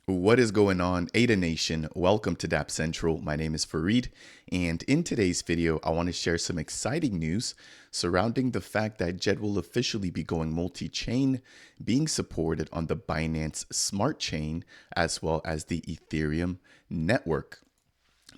What is going on, ADA Nation? Welcome to Dapp Central. My name is Fareed, and in today's video, I want to share some exciting news surrounding the fact that DJED will officially be going multi-chain, being supported on the Binance Smart Chain, as well as the Ethereum network.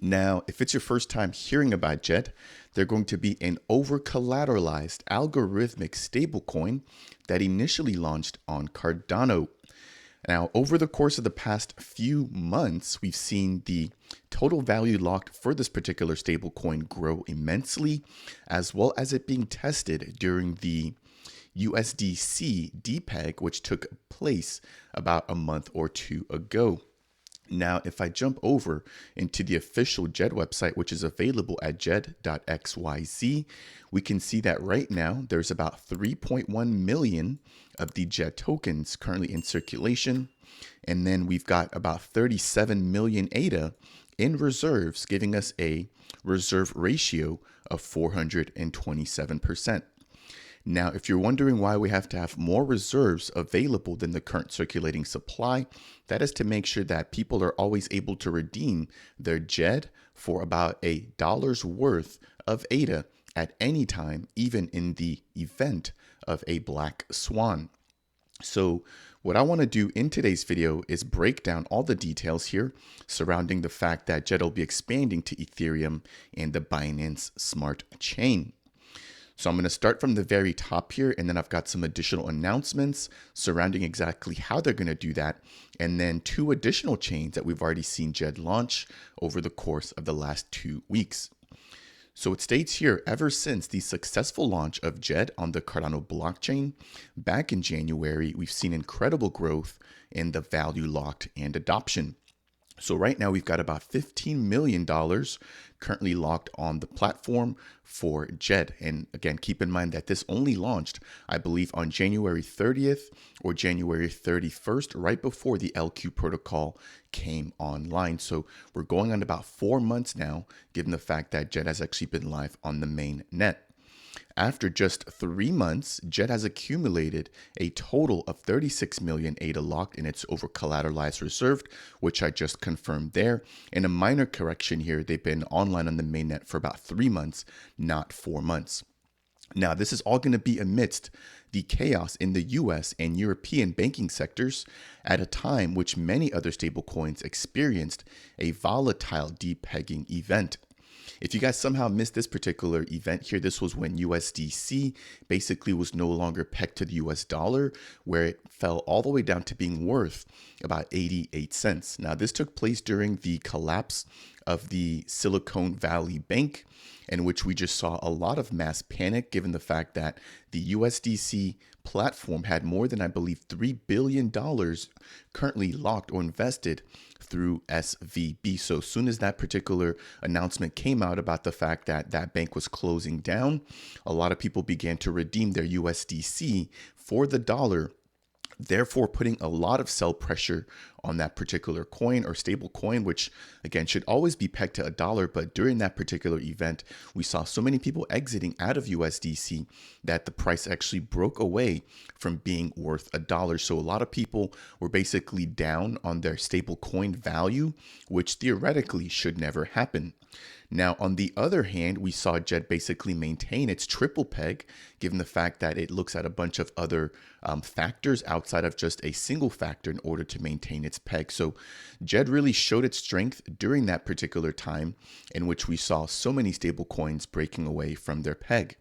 Now, if it's your first time hearing about DJED, they're going to be an over-collateralized algorithmic stablecoin that initially launched on Cardano. Now, over the course of the past few months, we've seen the total value locked for this particular stablecoin grow immensely, as well as it being tested during the USDC depeg, which took place about a month or two ago. Now, if I jump over into the official DJED website, which is available at djed.xyz, we can see that right now there's about 3.1 million of the DJED tokens currently in circulation. And then we've got about 37 million ADA in reserves, giving us a reserve ratio of 427%. Now, if you're wondering why we have to have more reserves available than the current circulating supply, that is to make sure that people are always able to redeem their DJED for about $1 worth of ADA at any time, even in the event of a black swan. So what I want to do in today's video is break down all the details here surrounding the fact that DJED will be expanding to Ethereum and the Binance Smart Chain. So I'm going to start from the very top here, and then I've got some additional announcements surrounding exactly how they're going to do that, and then two additional chains that we've already seen DJED launch over the course of the last 2 weeks. So it states here, ever since the successful launch of DJED on the Cardano blockchain back in January, we've seen incredible growth in the value locked and adoption. So right now we've got about $15 million currently locked on the platform for DJED. And again, keep in mind that this only launched, I believe, on January 30th or January 31st, right before the LQ protocol came online. So we're going on about 4 months now, given the fact that DJED has actually been live on the main net. After just 3 months, DJED has accumulated a total of 36 million ADA locked in its over-collateralized reserved, which I just confirmed there. In a minor correction here, they've been online on the mainnet for about 3 months, not 4 months. Now, this is all going to be amidst the chaos in the US and European banking sectors at a time which many other stablecoins experienced a volatile depegging event. If you guys somehow missed this particular event here, this was when USDC basically was no longer pegged to the US dollar, where it fell all the way down to being worth about 88 cents. Now, this took place during the collapse of the Silicon Valley Bank, in which we just saw a lot of mass panic, given the fact that the USDC platform had more than, I believe, $3 billion currently locked or invested through SVB. So as soon as that particular announcement came out about the fact that that bank was closing down, a lot of people began to redeem their USDC for the dollar, therefore putting a lot of sell pressure on that particular coin or stable coin, which again should always be pegged to $1. But during that particular event, we saw so many people exiting out of USDC that the price actually broke away from being worth $1. So a lot of people were basically down on their stable coin value, which theoretically should never happen. Now, on the other hand, we saw DJED basically maintain its triple peg, given the fact that it looks at a bunch of other factors outside of just a single factor in order to maintain its peg. So DJED really showed its strength during that particular time in which we saw so many stable coins breaking away from their peg.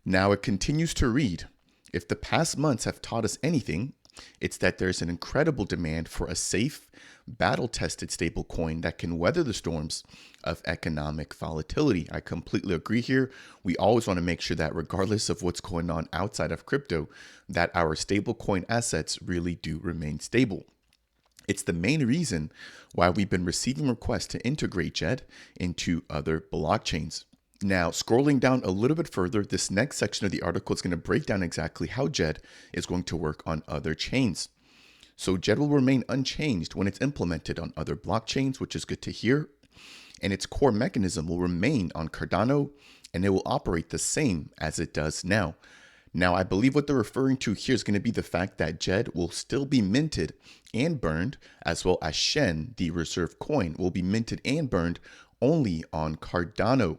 Now it continues to read, if the past months have taught us anything, it's that there's an incredible demand for a safe, battle-tested stablecoin that can weather the storms of economic volatility. I completely agree here. We always want to make sure that regardless of what's going on outside of crypto, that our stablecoin assets really do remain stable. It's the main reason why we've been receiving requests to integrate DJED into other blockchains. Now, scrolling down a little bit further, this next section of the article is going to break down exactly how DJED is going to work on other chains. So DJED will remain unchanged when it's implemented on other blockchains, which is good to hear. And its core mechanism will remain on Cardano, and it will operate the same as it does now. Now, I believe what they're referring to here is going to be the fact that JED will still be minted and burned, as well as SHEN, the reserve coin, will be minted and burned only on Cardano.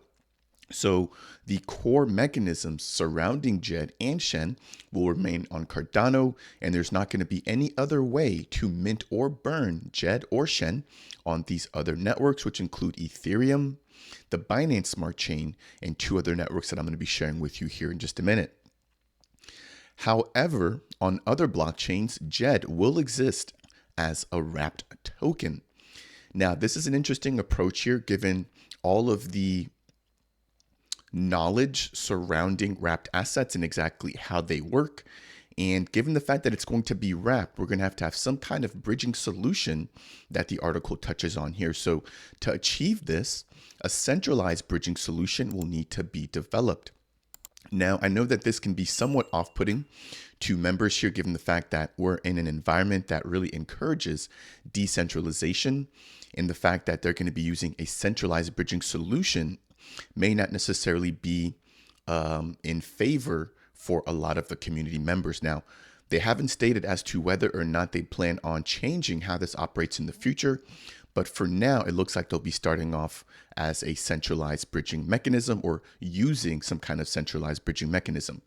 So the core mechanisms surrounding JED and SHEN will remain on Cardano, and there's not going to be any other way to mint or burn JED or SHEN on these other networks, which include Ethereum, the Binance Smart Chain, and 2 other networks that I'm going to be sharing with you here in just a minute. However, on other blockchains, JED will exist as a wrapped token. Now, this is an interesting approach here, given all of the knowledge surrounding wrapped assets and exactly how they work. And given the fact that it's going to be wrapped, we're going to have some kind of bridging solution that the article touches on here. So to achieve this, a centralized bridging solution will need to be developed. Now, I know that this can be somewhat off-putting to members here, given the fact that we're in an environment that really encourages decentralization, and the fact that they're going to be using a centralized bridging solution may not necessarily be in favor for a lot of the community members. Now, they haven't stated as to whether or not they plan on changing how this operates in the future, but for now, it looks like they'll be starting off as a centralized bridging mechanism, or using some kind of centralized bridging mechanism.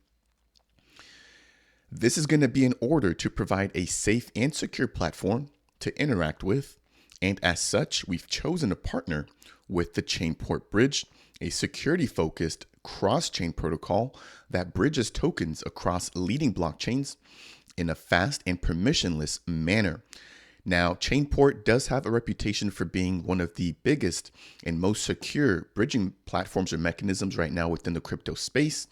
This is going to be in order to provide a safe and secure platform to interact with, and as such, we've chosen to partner with the ChainPort Bridge, a security-focused cross-chain protocol that bridges tokens across leading blockchains in a fast and permissionless manner. Now, ChainPort does have a reputation for being one of the biggest and most secure bridging platforms or mechanisms right now within the crypto space.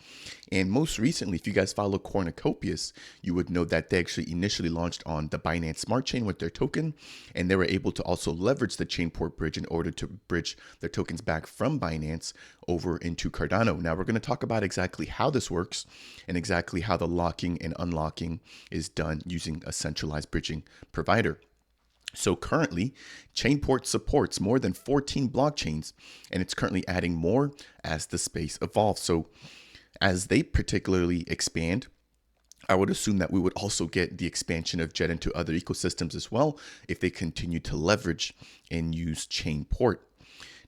And most recently, if you guys follow Cornucopias, you would know that they actually initially launched on the Binance Smart Chain with their token, and they were able to also leverage the ChainPort bridge in order to bridge their tokens back from Binance over into Cardano. Now, we're going to talk about exactly how this works and exactly how the locking and unlocking is done using a centralized bridging provider. So currently, ChainPort supports more than 14 blockchains, and it's currently adding more as the space evolves. So as they particularly expand, I would assume that we would also get the expansion of JED into other ecosystems as well if they continue to leverage and use ChainPort.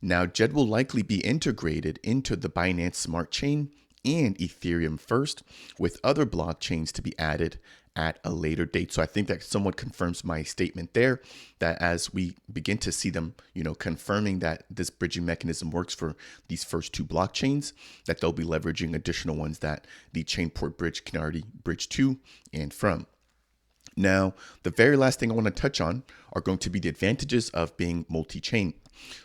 Now, JED will likely be integrated into the Binance Smart Chain and Ethereum first, with other blockchains to be added at a later date. So I think that somewhat confirms my statement there, that as we begin to see them, confirming that this bridging mechanism works for these first 2 blockchains, that they'll be leveraging additional ones that the ChainPort bridge can already bridge to and from. Now, the very last thing I want to touch on are going to be the advantages of being multi-chain.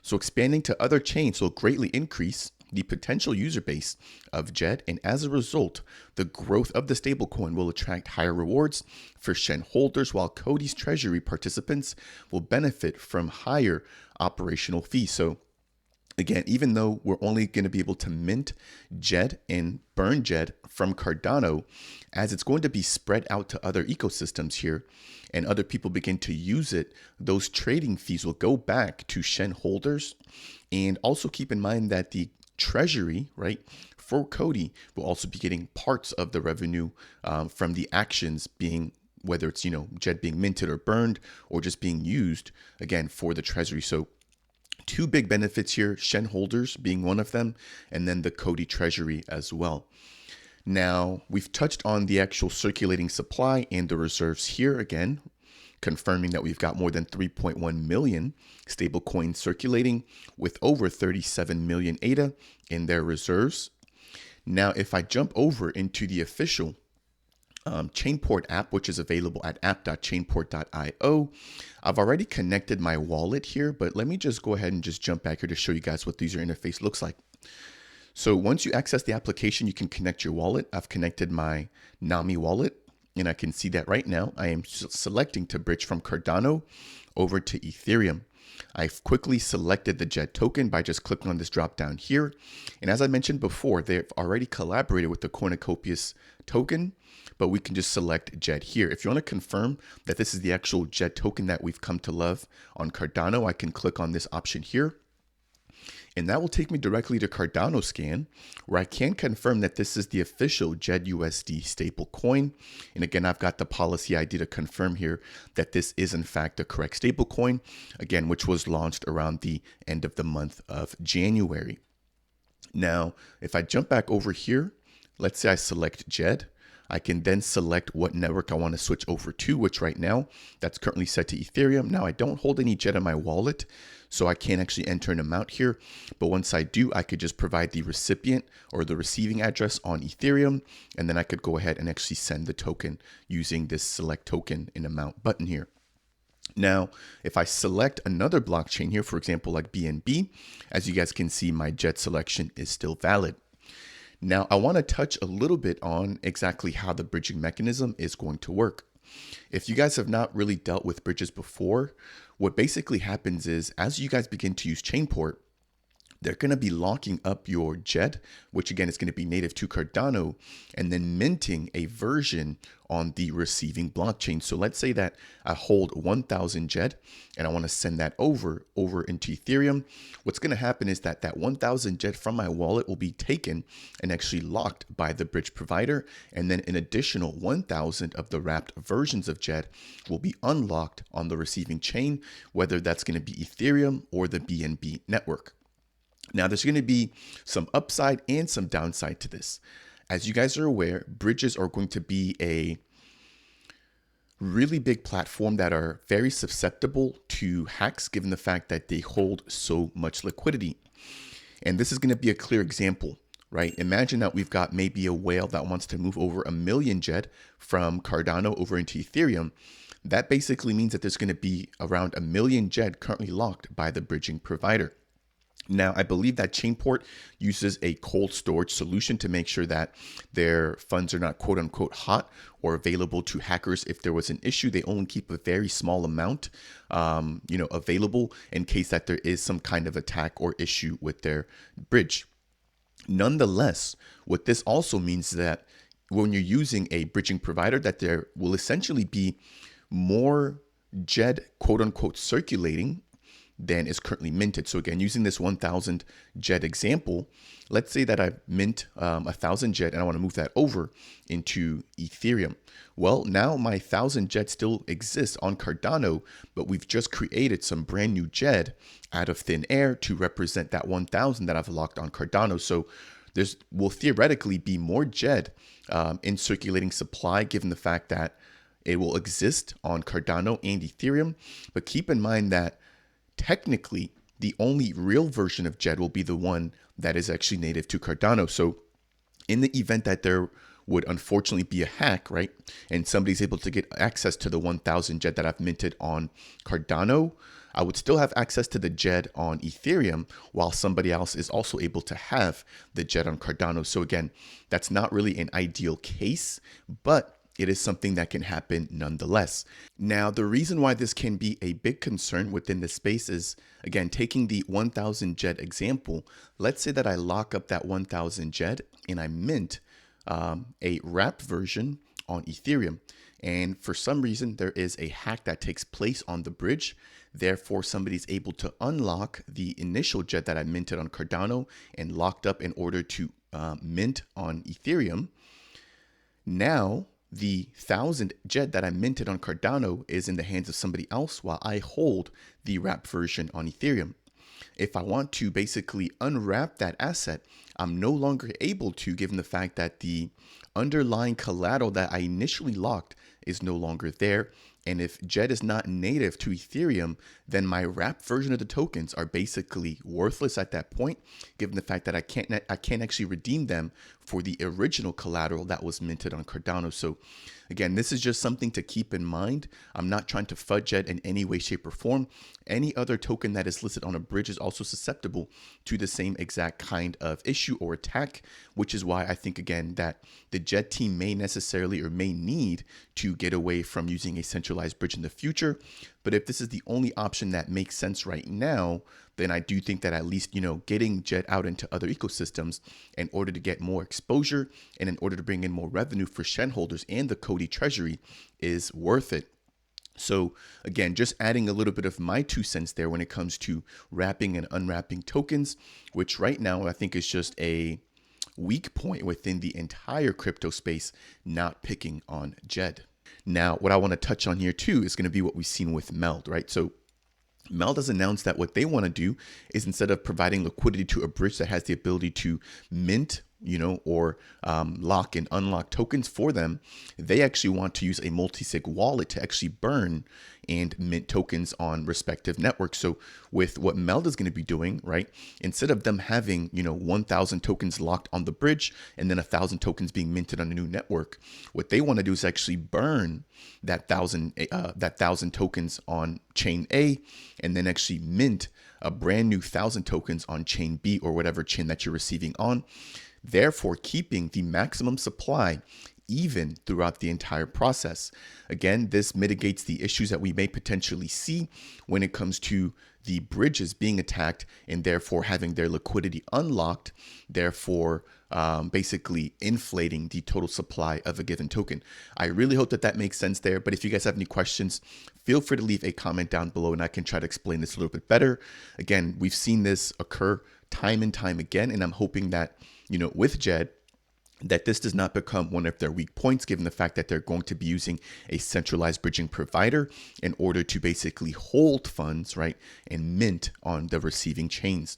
So expanding to other chains will greatly increase the potential user base of JED, and as a result, the growth of the stablecoin will attract higher rewards for SHEN holders, while COTI's treasury participants will benefit from higher operational fees. So again, even though we're only going to be able to mint JED and burn JED from Cardano, as it's going to be spread out to other ecosystems here and other people begin to use it, those trading fees will go back to SHEN holders. And also keep in mind that the treasury, right, for COTI will also be getting parts of the revenue from the actions being, whether it's, JED being minted or burned or just being used, again, for the treasury. So 2 big benefits here, SHEN holders being one of them, and then the COTI treasury as well. Now, we've touched on the actual circulating supply and the reserves here again, confirming that we've got more than 3.1 million stablecoins circulating with over 37 million ADA in their reserves. Now, if I jump over into the official ChainPort app, which is available at app.chainport.io, I've already connected my wallet here, but let me just go ahead and just jump back here to show you guys what the user interface looks like. So once you access the application, you can connect your wallet. I've connected my Nami wallet, and I can see that right now I am selecting to bridge from Cardano over to Ethereum. I've quickly selected the JED token by just clicking on this drop down here. And as I mentioned before, they've already collaborated with the Cornucopias token, but we can just select JED here. If you want to confirm that this is the actual JED token that we've come to love on Cardano, I can click on this option here. And that will take me directly to Cardano Scan, where I can confirm that this is the official DJED USD stablecoin. And again, I've got the policy ID to confirm here that this is in fact the correct stablecoin, again, which was launched around the end of the month of January. Now, if I jump back over here, let's say I select DJED, I can then select what network I want to switch over to, which right now that's currently set to Ethereum. Now I don't hold any DJED in my wallet, so I can't actually enter an amount here. But once I do, I could just provide the recipient or the receiving address on Ethereum, and then I could go ahead and actually send the token using this select token in amount button here. Now, if I select another blockchain here, for example, like BNB, as you guys can see, my DJED selection is still valid. Now, I want to touch a little bit on exactly how the bridging mechanism is going to work. If you guys have not really dealt with bridges before, what basically happens is as you guys begin to use ChainPort, they're going to be locking up your DJED, which again is going to be native to Cardano, and then minting a version on the receiving blockchain. So let's say that I hold 1,000 DJED and I want to send that over into Ethereum. What's going to happen is that 1,000 DJED from my wallet will be taken and actually locked by the bridge provider. And then an additional 1,000 of the wrapped versions of DJED will be unlocked on the receiving chain, whether that's going to be Ethereum or the BNB network. Now, there's going to be some upside and some downside to this. As you guys are aware, bridges are going to be a really big platform that are very susceptible to hacks, given the fact that they hold so much liquidity. And this is going to be a clear example, right? Imagine that we've got maybe a whale that wants to move over 1 million DJED from Cardano over into Ethereum. That basically means that there's going to be around 1 million DJED currently locked by the bridging provider. Now, I believe that ChainPort uses a cold storage solution to make sure that their funds are not quote unquote hot or available to hackers. If there was an issue, they only keep a very small amount, available in case that there is some kind of attack or issue with their bridge. Nonetheless, what this also means is that when you're using a bridging provider, that there will essentially be more DJED quote unquote circulating than is currently minted. So again, using this 1,000 DJED example, let's say that I mint 1,000 DJED and I want to move that over into Ethereum. Well, now my 1,000 DJED still exists on Cardano, but we've just created some brand new DJED out of thin air to represent that 1,000 that I've locked on Cardano. So there's will theoretically be more DJED in circulating supply, given the fact that it will exist on Cardano and Ethereum. But keep in mind that technically, the only real version of DJED will be the one that is actually native to Cardano. So in the event that there would unfortunately be a hack, right, and somebody's able to get access to the 1,000 DJED that I've minted on Cardano, I would still have access to the DJED on Ethereum, while somebody else is also able to have the DJED on Cardano. So again, that's not really an ideal case, but it is something that can happen nonetheless. Now, the reason why this can be a big concern within the space is, again, taking the 1,000 DJED example, let's say that I lock up that 1,000 DJED and I mint a wrapped version on Ethereum. And for some reason, there is a hack that takes place on the bridge. Therefore, somebody's able to unlock the initial DJED that I minted on Cardano and locked up in order to mint on Ethereum. Now, the 1,000 DJED that I minted on Cardano is in the hands of somebody else while I hold the wrapped version on Ethereum. If I want to basically unwrap that asset, I'm no longer able to, given the fact that the underlying collateral that I initially locked is no longer there. And if DJED is not native to Ethereum, then my wrapped version of the tokens are basically worthless at that point, given the fact that I can't actually redeem them for the original collateral that was minted on Cardano. So again, this is just something to keep in mind. I'm not trying to fudge DJED in any way, shape, or form. Any other token that is listed on a bridge is also susceptible to the same exact kind of issue or attack, which is why I think, again, that the DJED team may necessarily or may need to get away from using a centralized bridge in the future. But if this is the only option that makes sense right now, then I do think that at least, getting DJED out into other ecosystems in order to get more exposure and in order to bring in more revenue for Shen holders and the COTI treasury is worth it. So again, just adding a little bit of my 2 cents there when it comes to wrapping and unwrapping tokens, which right now I think is just a weak point within the entire crypto space, not picking on JED. Now, what I want to touch on here too is going to be what we've seen with MELD, right? So MELD has announced that what they want to do is, instead of providing liquidity to a bridge that has the ability to mint, or lock and unlock tokens for them, they actually want to use a multi-sig wallet to actually burn and mint tokens on respective networks. So with what MELD is going to be doing, right, instead of them having, 1,000 tokens locked on the bridge and then 1,000 tokens being minted on a new network, what they want to do is actually burn that thousand tokens on chain A and then actually mint a brand new 1,000 tokens on chain B or whatever chain that you're receiving on, therefore keeping the maximum supply even throughout the entire process. Again, this mitigates the issues that we may potentially see when it comes to the bridges being attacked and therefore having their liquidity unlocked, therefore basically inflating the total supply of a given token. I really hope that that makes sense there, but if you guys have any questions, feel free to leave a comment down below and I can try to explain this a little bit better. Again, we've seen this occur time and time again, and I'm hoping that, with JED, that this does not become one of their weak points, given the fact that they're going to be using a centralized bridging provider in order to basically hold funds, right, and mint on the receiving chains.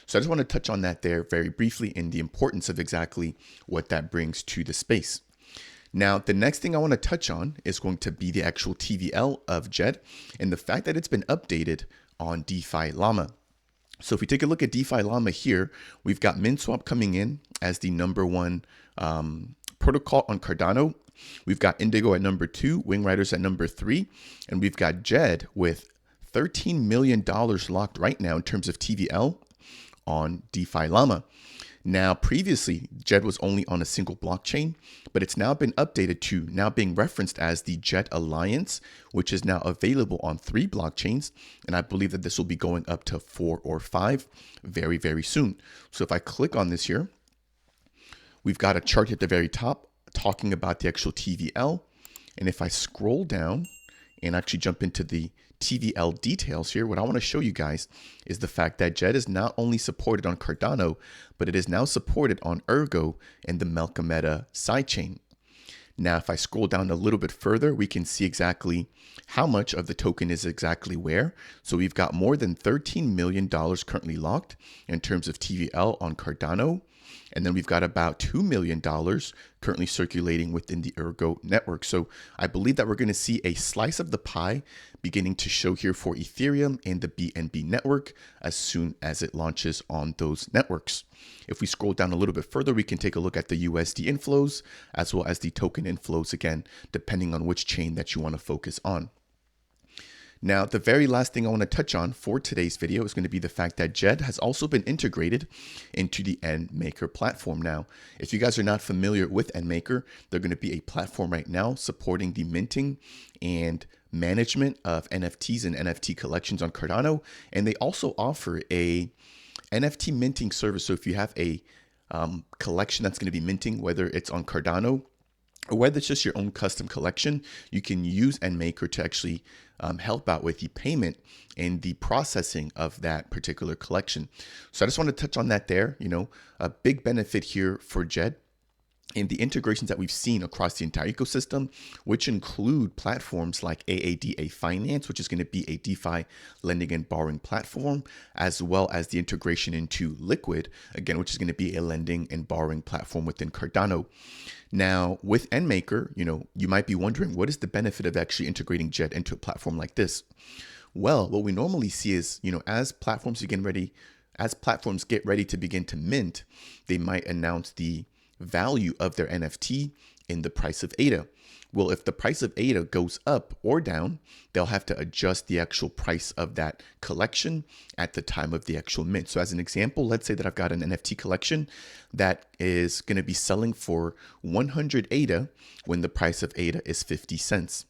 So I just want to touch on that there very briefly and the importance of exactly what that brings to the space. Now, the next thing I want to touch on is going to be the actual TVL of JED and the fact that it's been updated on DeFi Llama. So if we take a look at DeFi Llama here, we've got MinSwap coming in as the #1 protocol on Cardano. We've got Indigo at #2, Wing Riders at #3, and we've got JED with $13 million locked right now in terms of TVL on DeFi Llama. Now, previously, JED was only on a single blockchain, but it's now been updated to now being referenced as the DJED Alliance, which is now available on 3 blockchains. And I believe that this will be going up to 4 or 5 very, very soon. So if I click on this here, we've got a chart at the very top talking about the actual TVL. And if I scroll down and actually jump into the TVL details here, what I want to show you guys is the fact that JED is not only supported on Cardano, but it is now supported on Ergo and the Milkomeda sidechain. Now, if I scroll down a little bit further, we can see exactly how much of the token is exactly where. So we've got more than $13 million currently locked in terms of TVL on Cardano. And then we've got about $2 million currently circulating within the Ergo network. So I believe that we're going to see a slice of the pie beginning to show here for Ethereum and the BNB network as soon as it launches on those networks. If we scroll down a little bit further, we can take a look at the USD inflows as well as the token inflows, again, depending on which chain that you want to focus on. Now, the very last thing I want to touch on for today's video is going to be the fact that JED has also been integrated into the NMKR platform. Now, if you guys are not familiar with NMKR, they're going to be a platform right now supporting the minting and management of NFTs and NFT collections on Cardano. And they also offer a NFT minting service. So if you have a collection that's going to be minting, whether it's on Cardano or whether it's just your own custom collection, you can use NMKR to actually help out with the payment and the processing of that particular collection. So I just want to touch on that there. A big benefit here for JED and the integrations that we've seen across the entire ecosystem, which include platforms like AADA Finance, which is going to be a DeFi lending and borrowing platform, as well as the integration into Liquid, again, which is going to be a lending and borrowing platform within Cardano. Now, with NMKR, you might be wondering, what is the benefit of actually integrating JED into a platform like this? Well, what we normally see is, as platforms get ready to begin to mint, they might announce the value of their NFT in the price of ADA. Well, if the price of ADA goes up or down, they'll have to adjust the actual price of that collection at the time of the actual mint. So as an example, let's say that I've got an NFT collection that is going to be selling for 100 ADA when the price of ADA is 50 cents.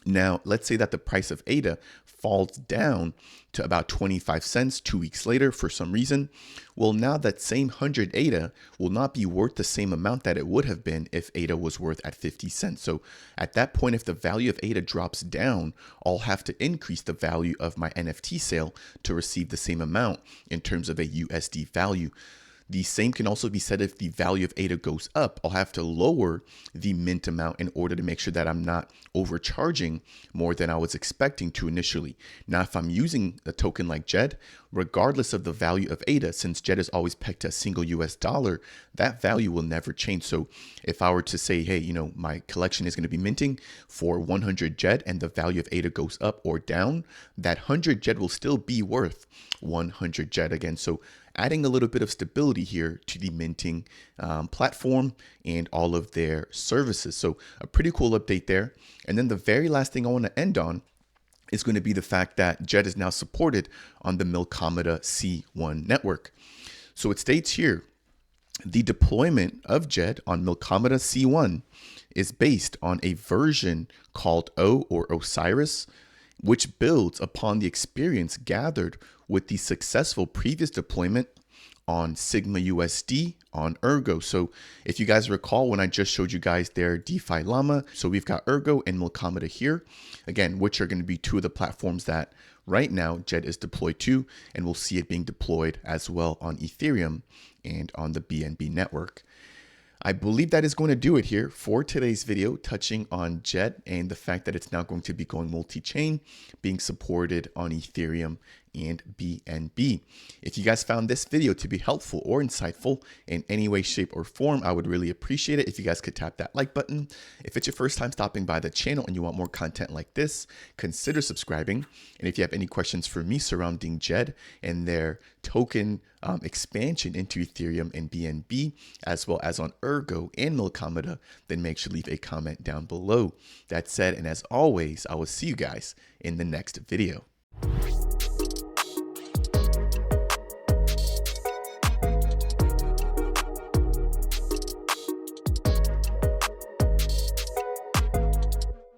Now, let's say that the price of ADA falls down to about 25 cents 2 weeks later for some reason. Well, now that same 100 ADA will not be worth the same amount that it would have been if ADA was worth at 50 cents. So at that point, if the value of ADA drops down, I'll have to increase the value of my NFT sale to receive the same amount in terms of a USD value. The same can also be said if the value of ADA goes up. I'll have to lower the mint amount in order to make sure that I'm not overcharging more than I was expecting to initially. Now, if I'm using a token like DJED, regardless of the value of ADA, since DJED is always pegged to a single US dollar, that value will never change. So if I were to say, hey, my collection is going to be minting for 100 DJED and the value of ADA goes up or down, that 100 DJED will still be worth 100 DJED again. So adding a little bit of stability here to the minting platform and all of their services. So a pretty cool update there. And then the very last thing I want to end on is going to be the fact that DJED is now supported on the Milkomeda C1 network. So it states here, the deployment of DJED on Milkomeda C1 is based on a version called O or Osiris, which builds upon the experience gathered with the successful previous deployment on Sigma USD on Ergo. So if you guys recall when I just showed you guys their DeFi llama, so we've got Ergo and Milkomeda here, again, which are going to be two of the platforms that right now DJED is deployed to, and we'll see it being deployed as well on Ethereum and on the BNB network. I believe that is going to do it here for today's video, touching on DJED and the fact that it's now going to be going multi-chain, being supported on Ethereum and BNB. If you guys found this video to be helpful or insightful in any way, shape, or form, I would really appreciate it if you guys could tap that like button. If it's your first time stopping by the channel and you want more content like this, consider subscribing. And if you have any questions for me surrounding DJED and their token expansion into Ethereum and BNB, as well as on Ergo and Milkomeda, then make sure to leave a comment down below. That said, and as always, I will see you guys in the next video.